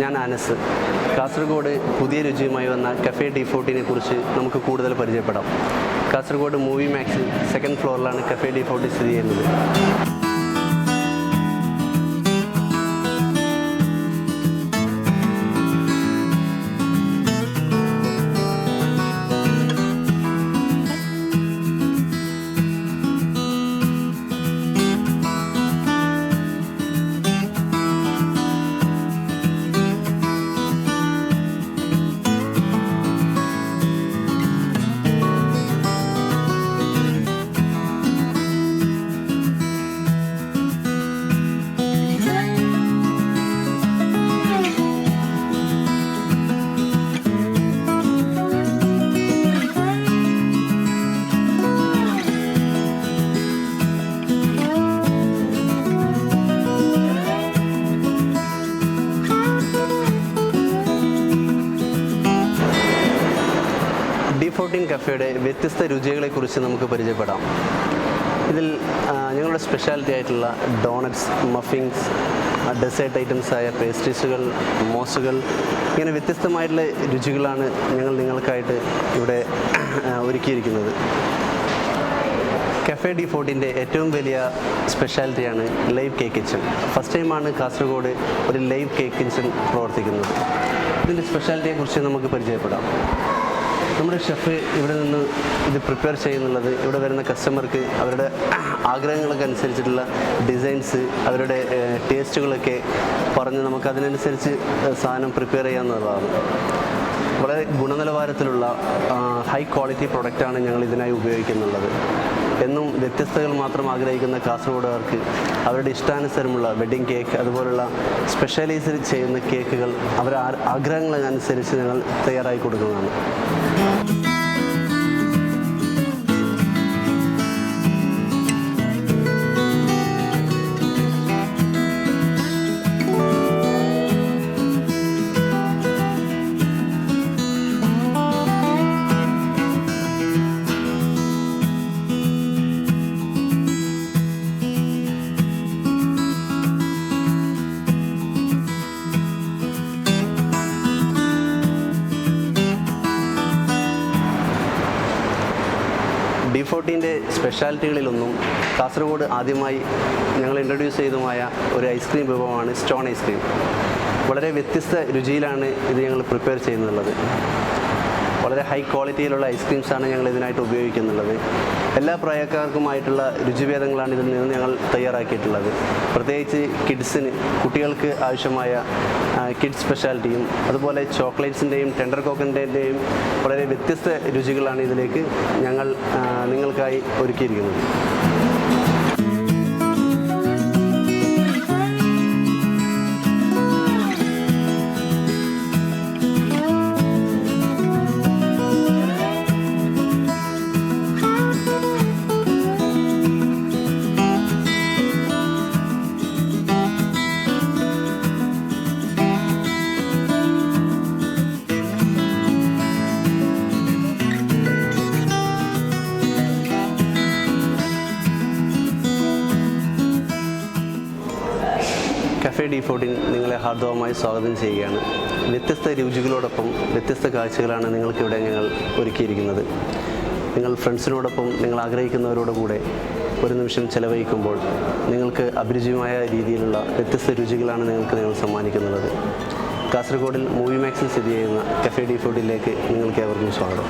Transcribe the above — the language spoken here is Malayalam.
ഞാൻ അനസ്. കാസർഗോഡ് പുതിയ രുചിയുമായി വന്ന കഫേ D14 കുറിച്ച് നമുക്ക് കൂടുതൽ പരിചയപ്പെടാം. കാസർഗോഡ് മൂവി മാക്സിൽ സെക്കൻഡ് ഫ്ലോറിലാണ് കഫേ D14 സ്ഥിതി ചെയ്യുന്നത്. D14 കഫേയുടെ വ്യത്യസ്ത രുചികളെക്കുറിച്ച് നമുക്ക് പരിചയപ്പെടാം. ഇതിൽ ഞങ്ങളുടെ സ്പെഷ്യാലിറ്റി ആയിട്ടുള്ള ഡോണറ്റ്സ്, മഫിൻസ്, ഡെസേർട്ട് ഐറ്റംസായ പേസ്ട്രീസുകൾ, മോസുകൾ, ഇങ്ങനെ വ്യത്യസ്തമായിട്ടുള്ള രുചികളാണ് ഞങ്ങൾ നിങ്ങൾക്കായിട്ട് ഇവിടെ ഒരുക്കിയിരിക്കുന്നത്. കഫേ D14 ഏറ്റവും വലിയ സ്പെഷ്യാലിറ്റിയാണ് ലൈവ് കേക്ക് കിച്ചൺ. ഫസ്റ്റ് ടൈമാണ് കാസർഗോഡ് ഒരു ലൈവ് കേക്ക് കിച്ചൺ പ്രവർത്തിക്കുന്നത്. ഇതിൻ്റെ സ്പെഷ്യാലിറ്റിയെക്കുറിച്ച് നമുക്ക് പരിചയപ്പെടാം. നമ്മുടെ ഷെഫ് ഇവിടെ നിന്ന് ഇത് പ്രിപ്പയർ ചെയ്യുന്നുള്ളത് ഇവിടെ വരുന്ന കസ്റ്റമർക്ക് അവരുടെ ആഗ്രഹങ്ങളൊക്കെ അനുസരിച്ചിട്ടുള്ള ഡിസൈൻസ്, അവരുടെ ടേസ്റ്റുകളൊക്കെ പറഞ്ഞ് നമുക്കതിനനുസരിച്ച് സാധനം പ്രിപ്പയർ ചെയ്യാവുന്നതാണ്. വളരെ ഗുണനിലവാരത്തിലുള്ള ഹൈ ക്വാളിറ്റി പ്രൊഡക്റ്റാണ് ഞങ്ങൾ ഇതിനായി ഉപയോഗിക്കുന്നുള്ളത്. എന്നും വ്യത്യസ്തകൾ മാത്രം ആഗ്രഹിക്കുന്ന കാസർഗോഡുകാർക്ക് അവരുടെ ഇഷ്ടാനുസരമുള്ള വെഡ്ഡിങ് കേക്ക്, അതുപോലുള്ള സ്പെഷ്യലൈസ് ചെയ്യുന്ന കേക്കുകൾ അവരുടെ ആഗ്രഹങ്ങളനുസരിച്ച് ഞങ്ങൾ തയ്യാറാക്കി കൊടുക്കുന്നതാണ്. D14 സ്പെഷ്യാലിറ്റികളിലൊന്നും കാസർഗോഡ് ആദ്യമായി ഞങ്ങൾ ഇൻട്രൊഡ്യൂസ് ചെയ്തതുമായ ഒരു ഐസ്ക്രീം വിഭവമാണ് സ്റ്റോൺ ഐസ്ക്രീം. വളരെ വ്യത്യസ്ത രുചിയിലാണ് ഇത് ഞങ്ങൾ പ്രിപ്പയർ ചെയ്യുന്നുള്ളത്. വളരെ ഹൈ ക്വാളിറ്റിയിലുള്ള ഐസ്ക്രീംസാണ് ഞങ്ങൾ ഇതിനായിട്ട് ഉപയോഗിക്കുന്നുള്ളത്. എല്ലാ പ്രായക്കാർക്കുമായിട്ടുള്ള രുചിഭേദങ്ങളാണ് ഇതിൽ നിന്ന് ഞങ്ങൾ തയ്യാറാക്കിയിട്ടുള്ളത്. പ്രത്യേകിച്ച് കിഡ്സിന്, കുട്ടികൾക്ക് ആവശ്യമായ കിഡ്സ് സ്പെഷ്യാലിറ്റിയും അതുപോലെ ചോക്ലേറ്റ്സിൻ്റെയും ടെൻഡർ കോക്കൻ്റെയും വളരെ വ്യത്യസ്ത രുചികളാണ് ഇതിലേക്ക് ഞങ്ങൾ നിങ്ങൾക്കായി ഒരുക്കിയിരിക്കുന്നത്. കഫേ D14 നിങ്ങളെ ഹാർദവമായി സ്വാഗതം ചെയ്യുകയാണ്. വ്യത്യസ്ത രുചികളോടൊപ്പം വ്യത്യസ്ത കാഴ്ചകളാണ് നിങ്ങൾക്കിവിടെ ഞങ്ങൾ ഒരുക്കിയിരിക്കുന്നത്. നിങ്ങൾ ഫ്രണ്ട്സിനോടൊപ്പം നിങ്ങൾ ആഗ്രഹിക്കുന്നവരോട് കൂടെ ഒരു നിമിഷം ചെലവഴിക്കുമ്പോൾ നിങ്ങൾക്ക് അഭിരുചിയുമായ രീതിയിലുള്ള വ്യത്യസ്ത രുചികളാണ് ഞങ്ങൾ സമ്മാനിക്കുന്നത്. കാസർഗോഡിൽ മൂവി മാക്സിൽ സ്ഥിതി ചെയ്യുന്ന കഫേ D14 നിങ്ങൾക്ക് ഏവർക്കും സ്വാഗതം.